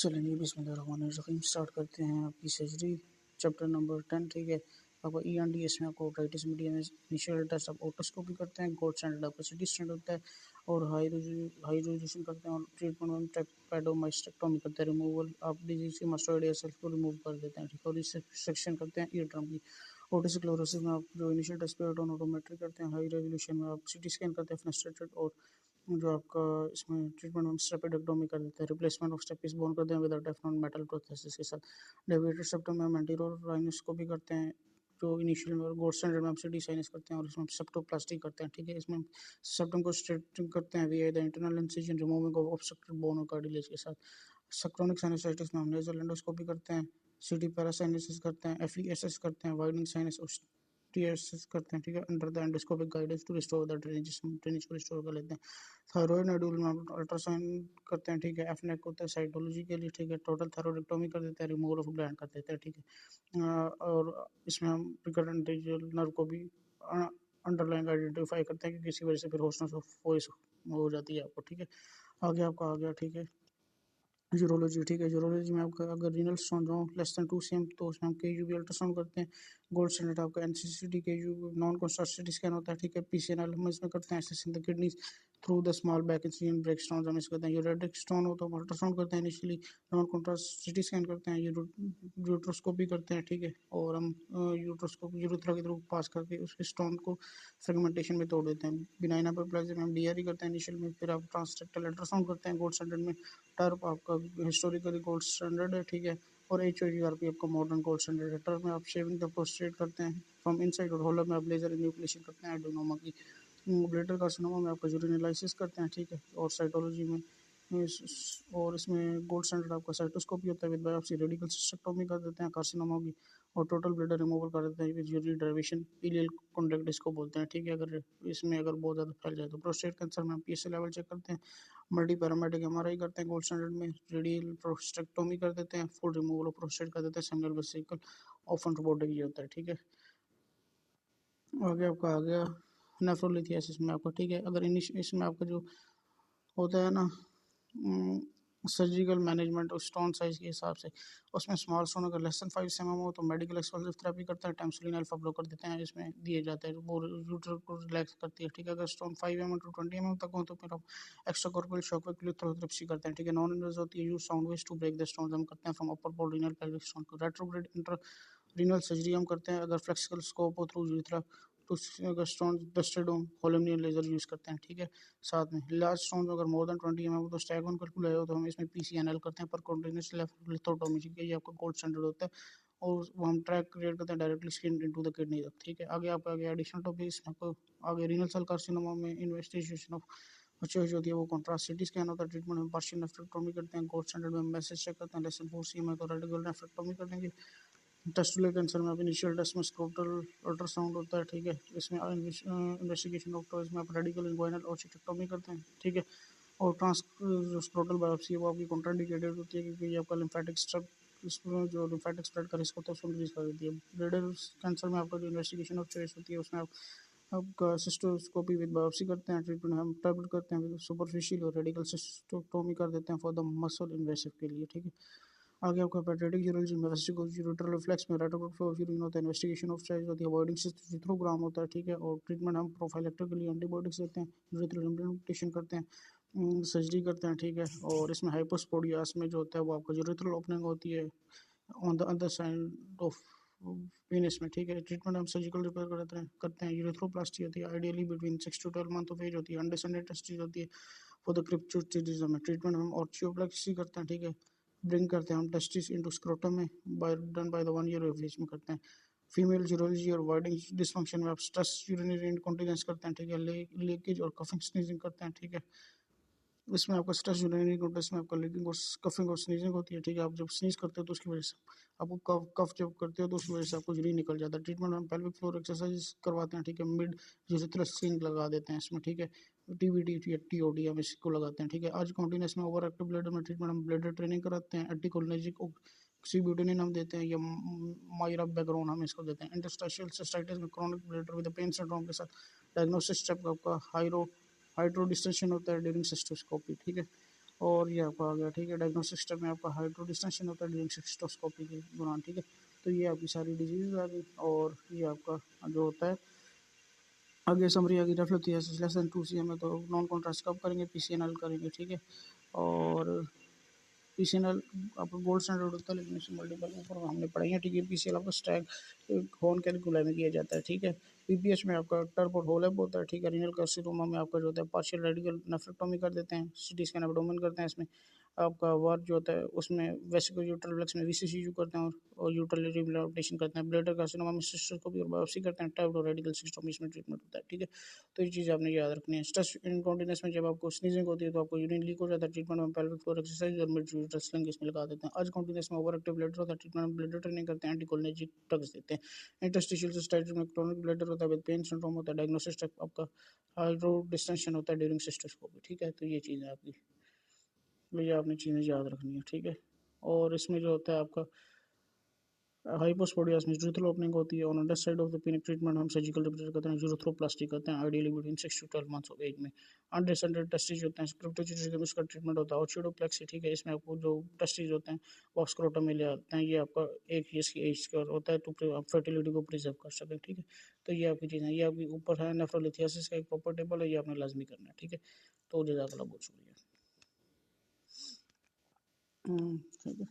चलिए बिस्मिल्लाहिर्रहमानिर्रहीम स्टार्ट करते हैं आपकी सर्जरी चैप्टर नंबर 10। ठीक है, आपका END इसमें आपको ओटाइटिस मीडिया में इनिशियल टेस्ट आप ओटोस्कोपी करते हैं, गोल्ड स्टैंडर्ड आपका सिटी स्टैंड होता है और हाई रेजोल्यूशन करते हैं और ट्रीटमेंट में ट्रैपेडोमास्टेक्टोमी करते हैं, रिमूवल आप डिजीज की मास्टोइडिया सेल्स को रिमूव कर देते हैं। ठीक है, और इस सेक्शन करते हैं ईयर ड्रम की। ओटिसक्लोरोसिस में आप जो इनिशियल टेस्ट पे ऑटोमेट्री करते हैं, हाई रेजोल्यूशन में आप सिटी स्कैन करते हैं फेनेस्ट्रेटेड, और जो आपका इसमें ट्रीटमेंट में स्टेपेडेक्टोमी कर देते हैं, रिप्लेसमेंट ऑफ स्टेपिस बोन करते हैं विद टेफ्लॉन मेटल प्रोथेसिस के साथ। डेविएटेड सेप्टम में हम एंटीरियर राइनोस्कोपी करते हैं, जो इनिशियल में गोल्ड स्टैंडर्ड में हम सिटी साइनस करते हैं और इसमें सेप्टोप्लास्टी करते हैं। ठीक है, इसमें सेप्टम को स्ट्रेट करते हैं विया the internal incision, removing of obstructed bone और कार्टिलेज के साथ। सक्रोनिक साइनसाइटिस में हम नेजल एंडोस्कोपी करते हैं, सिटी पैरासाइनसिस करते हैं, FESS करते हैं, वाइडनिंग साइनस TSS करते हैं। ठीक है, under the endoscopic guidance to restore the drainage को रिस्टोर कर लेते हैं। थायराइड नोड्यूल में हम अल्ट्रासाउंड करते हैं। ठीक है, FNEC होता है साइटोलॉजी के लिए। ठीक है, टोटल थायरॉइडेक्टोमी कर देते हैं, रिमूवल ऑफ ग्लैंड कर देते हैं। ठीक है, और इसमें हम रिकरेंट नर्व को भी अंडरलाइन आइडेंटिफाई करते हैं कि किसी वजह से फिर होस्टनेस ऑफ वॉइस हो जाती है आपको। ठीक है, आगे आपका आ गया। ठीक है, यूरोलॉजी। ठीक है, यूरोलॉजी में आपका अगर रीनल स्टोन हो लेस देन 2 cm तो उसमें हम KUB अल्ट्रासाउंड करते हैं। गोल्ड स्टैंडर्ड आपका NCCT KU non contrast CT scan होता है। ठीक है, PCNL हम इसमें करते हैं, assessing the kidneys through the small back incision break stone हम इसको करते हैं। यूरेटिक स्टोन हो तो हम अल्ट्रासाउंड करते हैं initially, non contrast CT scan करते हैं, यूट्रोस्कोपी करते हैं। ठीक है, और हम यूरेथ्रा के थ्रू पास करके उसके स्टोन को फ्रेगमेंटेशन में तोड़ देते हैं। बिनाइन हाइपरप्लेजिया में हम DRE करते हैं इनिशियल में, फिर आप ट्रांसरेक्टल अल्ट्रासाउंड करते हैं गोल्ड स्टैंडर्ड में। टर्प आपका हिस्टोरिकली गोल्ड स्टैंडर्ड है। ठीक है, और HOGRP आपका मॉडर्न गोल्ड स्टैंडर्ड है। टर्प में आप शेविंग द प्रोस्टेट करते हैं फ्रॉम इनसाइड, और होलर में आप लेजर इन्यूक्लिएशन करते हैं एडेनोमा की। ब्लैडर कार्सिनोमा में आपका यूरिन एनालिसिस करते हैं। ठीक है, और साइटोलॉजी में और इसमें गोल्ड स्टैंडर्ड आपका साइटोस्कोपी होता है विद बायोप्सी, रेडिकल सिस्टेक्टोमी कर देते हैं कार्सिनोमा की, और टोटल ब्लैडर रिमूवल कर देते हैं विद यूरिन डराइवेशन, इलियल कॉन्डक्ट इसको बोलते हैं। ठीक है, अगर इसमें अगर बहुत ज़्यादा फैल जाए तो प्रोस्टेट कैंसर में हम PSA लेवल चेक करते हैं, मल्टी पैरामेट्रिक MRI करते हैं गोल्ड स्टैंडर्ड में, रेडियल प्रोस्टेक्टोमी कर देते हैं, फुल रिमूवल ऑफ प्रोस्टेट कर देते हैं, सेमिनल वेसिकल ऑफन रोबोटिक ये होता है। ठीक है, आगे आपका आ गया नेफ्रोलिथियासिस में आपका। ठीक है, अगर इसमें आपका जो होता है ना सर्जिकल मैनेजमेंट और स्टोन साइज के हिसाब से, उसमें स्मॉल स्टोन अगर लेस देन 5 cm हो तो मेडिकल एक्सप्लोसिव थेरेपी करते हैं, टाइमसोलिन अल्फा ब्लॉक कर देते हैं, इसमें दिए जाते हैं, वो यूटर को रिलैक्स करती है। ठीक है, अगर स्टोन 5 mm to 20 mm तक हो तो फिर आप extracorporeal shock wave lithotripsy करते हैं। ठीक है, नॉन इन्वेजिव होती है, use sound waves to break the stone हम करते हैं from upper pole renal pelvic stone को। रेट्रोग्रेड इंटर रीनल सर्जरी हम करते हैं अगर फ्लेक्सिकल स्कोप हो थ्रू यूरेथ्रा टू अगर स्टोन डस्टेड हो, होलोनियन लेजर यूज़ करते हैं। ठीक है, साथ में लार्ज स्टोन अगर मोर देन 20 mm हो तो स्टैगन कैलकुल हो तो हम इसमें PCNL करते हैं पर कॉन्टिन्यूस लेफ्ट लिथोटोमी। ठीक है, ये आपका गोल्ड स्टैंडर्ड होता है और वो हम ट्रैक क्रिएट करते हैं directly skin into the kidney तक। ठीक है, आगे आपका आगे एडिशनल टॉपिक इसमें आपको आगे रीनल सेल कार्सिनोमा में इन्वेस्टिगेशन ऑफ अच्छी होती है, वो कॉन्ट्रास्ट सिटी स्कैन होता है। ट्रीटमेंट में पार्शियल नेफ्रेक्टोमी करते हैं, गोल्ड स्टैंडर्ड में मैसेज चेक करते हैं, लेस देन 4 cm है तो रेडिकल नेफ्रेक्टोमी कर देंगे। टेस्टुलर कैंसर में आप इनिशियल टेस्ट में स्क्रोटल अल्ट्रासाउंड होता है। ठीक है, इसमें इन्वेस्टिगेशन ऑफ इसमें आप रेडिकल इंग्वाइनल और चिटेक्टोमी करते हैं। ठीक है, और जो स्क्रोटल बायोप्सी है वो आपकी कॉन्ट्राइंडिकेटेड होती है क्योंकि ये आपका लिम्फेटिक स्ट्रप इसमें जो लिम्फेटिक स्प्रेड का रिस्क होता है उसको इंक्रीज कर देती है। ब्लैडर कैंसर में आपका जो इन्वेस्टिगेशन ऑफ चॉइस होती है उसमें आप आपका सिस्टोस्कोपी विद बायोप्सी करते हैं। ट्रीटमेंट हम टैबलेट करते हैं विद सुपरफिशियल और रेडिकल सिस्टोटोमी कर देते हैं फॉर द मसल इन्वेसिव के लिए। ठीक है, आगे आपका पेडियाट्रिक यूरोलॉजी में वेस्टिबुलर रिफ्लेक्स में रेट्रोग्रेड फ्लो ऑफ यूरिन होता है, इन्वेस्टिगेशन ऑफ साइज होती है, अवॉइडिंग सिस्थोग्राम होता है। ठीक है, और ट्रीटमेंट हम प्रोफाइलेक्टिकली एंटीबायोटिक्स देते हैं, यूरेथ्रल इम्प्लांटेशन करते हैं, सर्जरी करते हैं। ठीक है, और इसमें हाइपोस्पोडियास में जो होता है वो आपका यूरेथ्रल ओपनिंग होती है on the other side of penis में। ठीक है, ट्रीटमेंट हम सर्जिकल रिपेयर करते हैं, यूरेथ्रोप्लास्टी होती है, ideally between 6 to 12 month of age होती है, अंडरसेंडेड होती है फॉर द क्रिप्टोचिज्म में। ट्रीटमेंट हम ऑर्चियोप्लेक्सी करते हैं। ठीक है, ब्रिंग करते हैं हम टेस्टिस इनटू स्क्रोटम में done by the 1 year average में करते हैं। फीमेल यूरोलॉजी और वाइडिंग डिसफंक्शन में आप स्ट्रेस यूरिनरी इनकॉन्टिनेंस करते हैं। ठीक है, लीकेज और कफिंग स्नीजिंग करते हैं। ठीक है, इसमें आपका स्ट्रेस यूरिनरी इनकॉन्टिनेंस में आपका लीकिंग और कफिंग और स्नीजिंग होती है। ठीक है, आप जब स्नीज करते हो तो उसकी वजह से आपको कफ जब करते हो तो उसकी वजह से आपको यूरिन निकल जाता है। ट्रीटमेंट हम पेल्विक फ्लोर एक्सरसाइज करवाते हैं। ठीक है, मिड यूरेथ्रल स्लिंग लगा देते हैं इसमें। ठीक है, TVD या TOD हम इसको लगाते हैं। ठीक है, आज कॉन्टिन्यूस में ओवर एक्टिव ब्लैडर में ट्रीटमेंट हम ब्लैडर ट्रेनिंग कराते हैं, एंटीकोलिनर्जिक ऑक्सीब्यूटिनिन हम देते हैं या मायरा बैकग्राउंड हम इसको देते हैं। इंटरस्टाशियल सिस्टाइटिस में chronic bladder with pain syndrome के साथ डायग्नोसिस स्टेप आपका हाइड्रो डिस्टेंशन होता है ड्यूरिंग सिस्टोस्कोपी। ठीक है, और ये आपका आ गया, ठीक है। डायग्नोस्टिक सिस्टम में आपका हाइड्रो डिस्टेंशन होता है ड्यूरिंग सिस्टोस्कोपी के दौरान, ठीक है। तो ये आपकी सारी डिजीज आ गई। और ये आपका जो होता है आगे समरी आ गई, रेफ्लुक्सियासिस लेस देन 2 cm है तो नॉन कॉन्ट्रास्ट कब करेंगे, पीसीएनएल करेंगे, ठीक है। और पीसीएनएल आपका गोल्ड स्टैंडर्ड होता है, लेकिन इसमें मल्टीपल ऊपर हमने पढ़ाई है, ठीक है। पीसीएल आपका स्टैग होन कैलकुला में किया जाता है, ठीक है। पीपीएच में आपका टर्बो होलैप होता है, ठीक है। रीनल कार्सिनोमा में आपका जो होता है पार्शियल रेडिकल नेफ्रेक्टोमी कर देते हैं, सीटी स्कैन एब्डोमेन करते हैं, इसमें आपका वार जो होता है उसमें वेसिको यूट्रल फ्लेक्स में वीसीसीयू करते हैं और यूट्रल रिहैबिलिटेशन करते हैं। ब्लैडर कार्सिनोमा में सिस्टोस्कोपी और बायोप्सी करते हैं। टाइप रेडिकल सिस्टोमी इसमें ट्रीटमेंट होता है, ठीक है। तो ये चीज़ आपने याद रखनी है। स्ट्रेस इनकॉन्टिनेंस में जब आपको स्नीजिंग होती है तो आपको यूरिन लीक हो जाता है, ट्रीटमेंट में पेल्विक फ्लोर एक्सरसाइज और मिड यूट्रल स्लिंग इसमें लगा देते हैं। आज कॉन्टिनेंस में ओवर एक्टिव ब्लैडर होता है, ट्रीटमेंट में ब्लैडर ट्रेनिंग करते हैं, एंटीकोलिनर्जिक ड्रग्स देते हैं। इंटरस्टिशियल सिस्टाइटिस में क्रोनिक ब्लैडर होता है विद पेन सिंड्रोम होता है। डायग्नोसिस आपका हाइड्रो डिस्टेंशन होता है ड्यूरिंग सिस्टोस्कोपी, ठीक है। तो ये चीज़ें आपकी, ये आपने चीज़ें याद रखनी है, ठीक है। और इसमें जो होता है आपका हाइपोस्पोडियास में यूरेथ्रल ओपनिंग होती है। On under side of the penile treatment हम सर्जिकल रिपेयर करते हैं, यूरेथ्रोप्लास्टी करते हैं, ideally between 6 to 12 months of age में। अनडिसेंडेड टेस्टिज होते हैं, स्क्रोटोचिस उसका ट्रीटमेंट होता है। ऑक्सीडोप्लेक्सी, ठीक है। इसमें आपको जो टेस्टिज होते हैं वो स्क्रोटम में ले आते हैं, ये आपका 1 ईयर की एज का होता है तो आप फर्टिलिटी को प्रिजर्व कर सकें, ठीक है। तो ये आपकी चीज़ें, ये आपकी ऊपर है नेफ्रोलिथियासिस का एक प्रॉपर टेबल है, ये आपने लाजमी करना है, ठीक है। तो जज़ाकल्लाह, बहुत शुक्रिया। ठीक है।